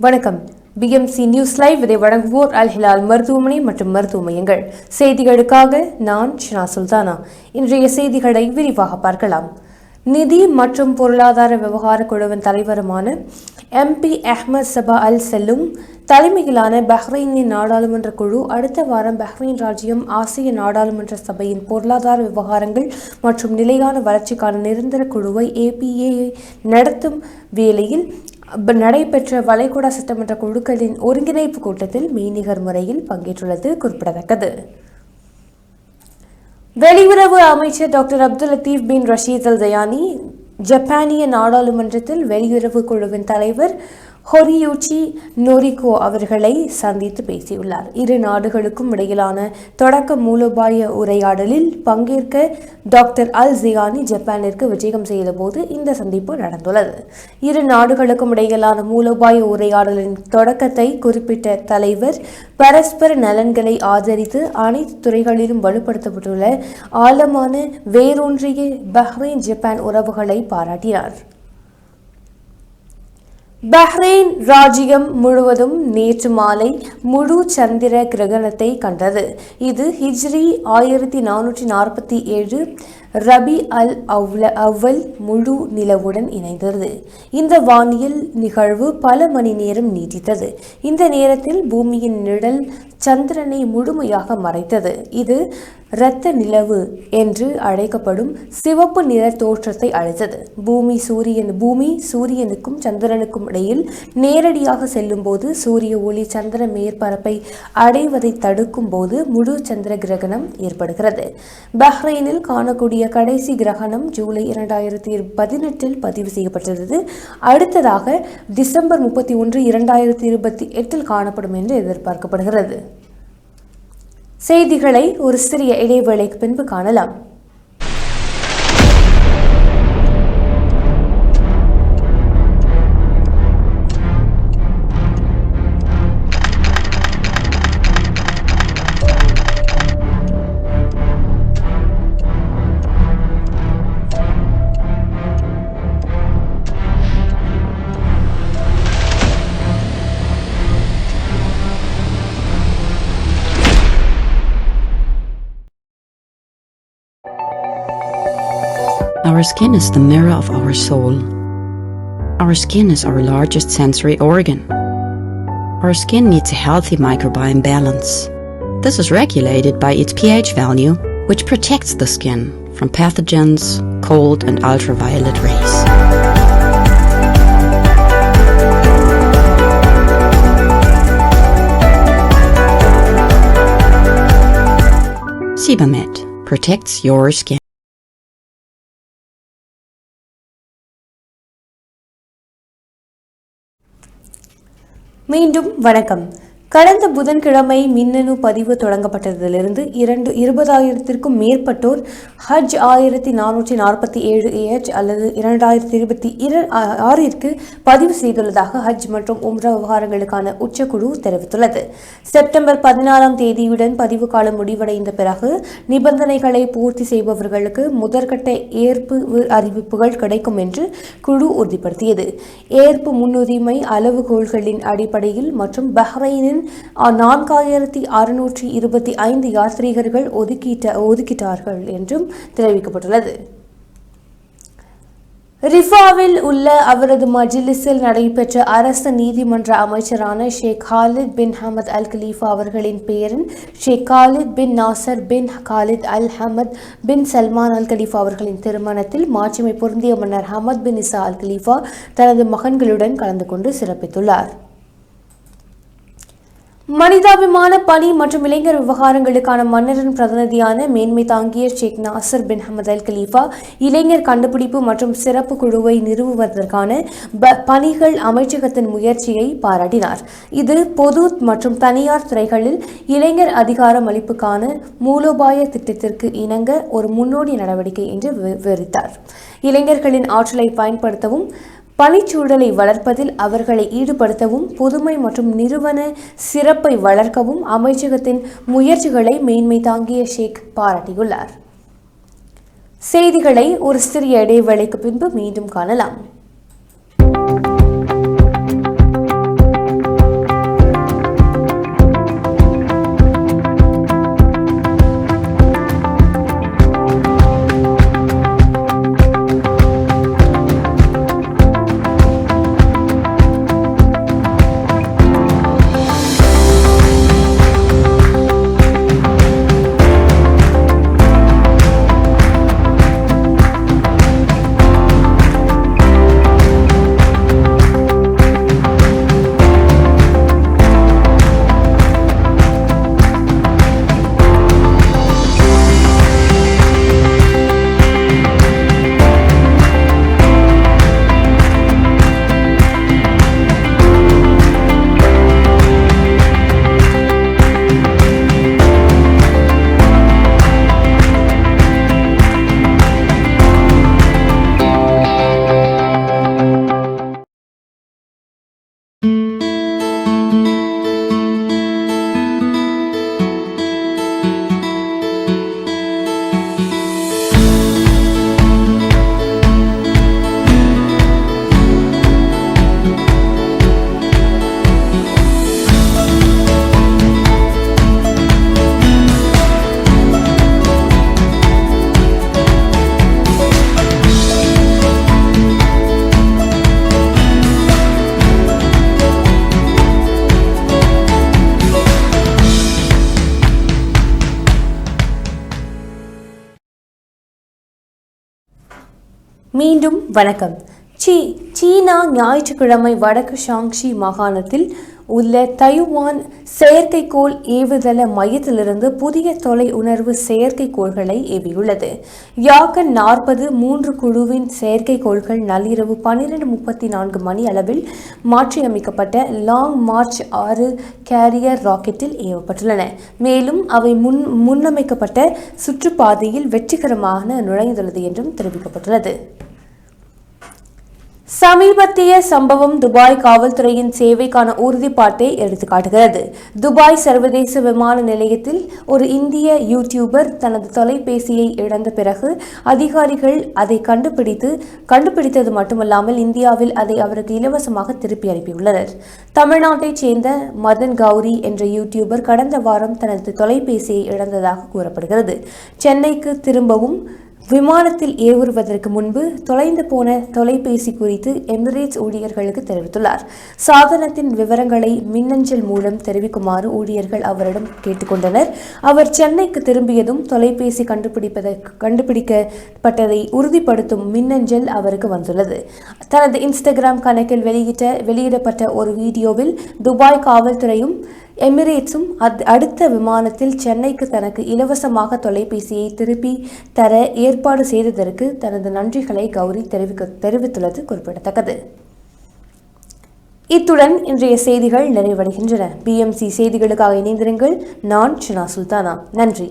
வணக்கம். BMC news live இதை வழங்குவோர் அல் ஹிலால் மருத்துவமனை மற்றும் மருத்துவ மையங்கள். செய்திகளுக்காக நான் ஷினா சுல்தானா. இன்றைய செய்திகளை விரிவாக பார்க்கலாம். நிதி மற்றும் பொருளாதார விவகார குழுவின் தலைவருமான MP அஹ்மத் சபா அல் செல்லும் தலைமையிலான பஹ்ரைனின் நாடாளுமன்ற குழு அடுத்த வாரம் பஹ்ரைன் ராஜ்யம் ஆசிய நாடாளுமன்ற சபையின் பொருளாதார விவகாரங்கள் மற்றும் நிலையான வளர்ச்சிக்கான நிரந்தர குழுவை APA நடத்தும் வேளையில் நடைபெற்ற வளைகுடா சட்டமன்ற குழுக்களின் ஒருங்கிணைப்பு கூட்டத்தில் மெய்நிகர் முறையில் பங்கேற்றுள்ளது குறிப்பிடத்தக்கது. வெளியுறவு அமைச்சர் டாக்டர் அப்துல் லத்தீப் பின் ரஷீத் அல் ஜயானி ஜப்பானிய நாடாளுமன்றத்தில் வெளியுறவு குழுவின் தலைவர் ஹொரியூச்சி நோரிகோ அவர்களை சந்தித்து பேசியுள்ளார். இரு நாடுகளுக்கும் இடையிலான தொடக்க மூலோபாய உரையாடலில் பங்கேற்க டாக்டர் அல் ஜியானி ஜப்பானிற்கு விஜயம் செய்தபோது இந்த சந்திப்பு நடந்துள்ளது. இரு நாடுகளுக்கும் இடையிலான மூலோபாய உரையாடலின் தொடக்கத்தை குறிப்பிட்ட தலைவர் பரஸ்பர நலன்களை ஆதரித்து அனைத்து துறைகளிலும் வலுப்படுத்தப்பட்டுள்ள ஆழமான வேரூன்றிய பஹ்ரைன் ஜப்பான் உறவுகளை பாராட்டினார். பஹ்ரைன் ராஜ்யம் முழுவதும் நேற்று மாலை முழு சந்திர கிரகணத்தை கண்டது. இது ஹிஜ்ரி 1447 ரபி அல் அவ்வல் முழு நிலவுடன் இணைந்தது. இந்த வானியல் நிகழ்வு பல மணி நேரம் நீடித்தது. இந்த நேரத்தில் பூமியின் நிழல் சந்திரனை முழுமையாக மறைத்தது. இது இரத்த நிலவு என்று அழைக்கப்படும் சிவப்பு நிற தோற்றத்தை அளித்தது. பூமி சூரியனுக்கும் சந்திரனுக்கும் இடையில் நேரடியாக செல்லும் போது சூரிய ஒளி சந்திர மேற்பரப்பை அடைவதை தடுக்கும் போது முழு சந்திர கிரகணம் ஏற்படுகிறது. பஹ்ரைனில் காணக்கூடிய கடைசி கிரகணம் ஜூலை 2018 பதிவு செய்யப்பட்டது. அடுத்ததாக டிசம்பர் 31, 2028 காணப்படும் என்று எதிர்பார்க்கப்படுகிறது. செய்திகளை ஒரு சிறிய இடைவேளைக்கு பின்பு காணலாம். Our skin is the mirror of our soul. Our skin is our largest sensory organ. Our skin needs a healthy microbiome balance. This is regulated by its pH value, which protects the skin from pathogens, cold and ultraviolet rays. Sebamed protects your skin. மீண்டும் வணக்கம். கடந்த புதன்கிழமை மின்னணு பதிவு தொடங்கப்பட்டதிலிருந்து 20,000க்கும் மேற்பட்டோர் ஹஜ் 1447 அல்லது 2026 பதிவு செய்துள்ளதாக ஹஜ் மற்றும் உம்ரா விவகாரங்களுக்கான உச்சக்குழு தெரிவித்துள்ளது. செப்டம்பர் 14ஆம் தேதியுடன் பதிவு காலம் முடிவடைந்த பிறகு நிபந்தனைகளை பூர்த்தி செய்பவர்களுக்கு முதற்கட்ட ஏற்பு அறிவிப்புகள் கிடைக்கும் என்று குழு உறுதிப்படுத்தியது. ஏற்பு முன்னுரிமை அளவுகோல்களின் அடிப்படையில் மற்றும் பஹ்ரைனின் 4625 யாத்ரீகர்கள் ஒதுக்கிட்டார்கள் என்றும் தெரிவிக்கப்பட்டுள்ளது. ரிஃபாவில் உள்ள அவரது மஜ்லிஸில் நடைபெற்ற அரச நீதிமன்ற அமைச்சரான ஷேக் காலித் பின் ஹமத் அல் கலீஃபா அவர்களின் பேரன் ஷேக் காலித் பின் நாசர் பின் காலித் அல் ஹமத் பின் சல்மான் அல் கலீஃபா அவர்களின் திருமணத்தில் மாட்சிமை பொருந்திய மன்னர் ஹமத் பின் இசா அல் கலீஃபா தனது மகன்களுடன் கலந்து கொண்டு சிறப்பித்துள்ளார். மனிதாபிமான பணி மற்றும் இளைஞர் விவகாரங்களுக்கான மன்னரின் பிரதிநிதியான மேன்மை தாங்கிய ஷேக் நாசர் பின் ஹமத் அல் கலீஃபா இளைஞர் கண்டுபிடிப்பு மற்றும் சிறப்பு குழுவை நிறுவுவதற்கான பணிகள் அமைச்சகத்தின் முயற்சியை பாராட்டினார். இது பொது மற்றும் தனியார் துறைகளில் இளைஞர் அதிகாரம் அளிப்புக்கான மூலோபாய திட்டத்திற்கு இணங்க ஒரு முன்னோடி நடவடிக்கை என்று விவரித்தார். இளைஞர்களின் ஆற்றலை பயன்படுத்தவும் பணிச்சூழலை வளர்ப்பதில் அவர்களை ஈடுபடுத்தவும் புதுமை மற்றும் நிறுவன சிறப்பை வளர்க்கவும் அமைச்சகத்தின் முயற்சிகளை மேன்மை தாங்கிய ஷேக் பாராட்டியுள்ளார். செய்திகளை ஒரு சிறிய இடைவேளைக்கு பின்பு மீண்டும் காணலாம். மீண்டும் வணக்கம். சீனா ஞாயிற்றுக்கிழமை வடக்கு ஷாங்ஷி மாகாணத்தில் உள்ள தைவான் செயற்கைக்கோள் ஏவுதள மையத்திலிருந்து புதிய தொலை உணர்வு செயற்கைக்கோள்களை ஏவியுள்ளது. யாகன் 40 3 குழுவின் செயற்கைக்கோள்கள் நள்ளிரவு 12:34 மணி அளவில் மாற்றியமைக்கப்பட்ட லாங் மார்ச் 6 கேரியர் ராக்கெட்டில் ஏவப்பட்டுள்ளன. மேலும் அவை முன்னமைக்கப்பட்ட சுற்றுப்பாதையில் வெற்றிகரமாக நுழைந்துள்ளது என்றும் தெரிவிக்கப்பட்டுள்ளது. சமீபத்திய சம்பவம் துபாய் காவல்துறையின் சேவைக்கான உறுதிப்பாட்டை எடுத்துக்காட்டுகிறது. துபாய் சர்வதேச விமான நிலையத்தில் ஒரு இந்திய யூடியூபர் தனது தொலைபேசியை இழந்த பிறகு அதிகாரிகள் அதை கண்டுபிடித்தது மட்டுமல்லாமல் இந்தியாவில் அதை அவருக்கு இலவசமாக திருப்பி அனுப்பியுள்ளனர். தமிழ்நாட்டைச் சேர்ந்த மதன் கௌரி என்ற யூடியூபர் கடந்த வாரம் தனது தொலைபேசியை இழந்ததாக கூறப்படுகிறது. சென்னைக்கு திரும்பவும் விமானத்தில் ஏறுவதற்கு முன்பு தொலைந்து போன தொலைபேசி குறித்து எமிரேட்ஸ் ஊழியர்களுக்கு தெரிவித்துள்ளார். சாதனத்தின் விவரங்களை மின்னஞ்சல் மூலம் தெரிவிக்குமாறு ஊழியர்கள் அவரிடம் கேட்டுக்கொண்டனர். அவர் சென்னைக்கு திரும்பியதும் தொலைபேசி கண்டுபிடிக்கப்பட்டதை உறுதிப்படுத்தும் மின்னஞ்சல் அவருக்கு வந்துள்ளது. தனது இன்ஸ்டாகிராம் கணக்கில் வெளியிடப்பட்ட ஒரு வீடியோவில் துபாய் காவல்துறையும் எமிரேட்ஸும் அடுத்த விமானத்தில் சென்னைக்கு தனக்கு இலவசமாக தொலைபேசியை திருப்பி தர ஏற்பாடு செய்ததற்கு தனது நன்றிகளை கௌரி தெரிவித்துள்ளது குறிப்பிடத்தக்கது. இத்துடன் இன்றைய செய்திகள் நிறைவடைகின்றன. BMC செய்திகளுக்காக இணைந்திருங்கள். நான் ஷனா சுல்தானா. நன்றி.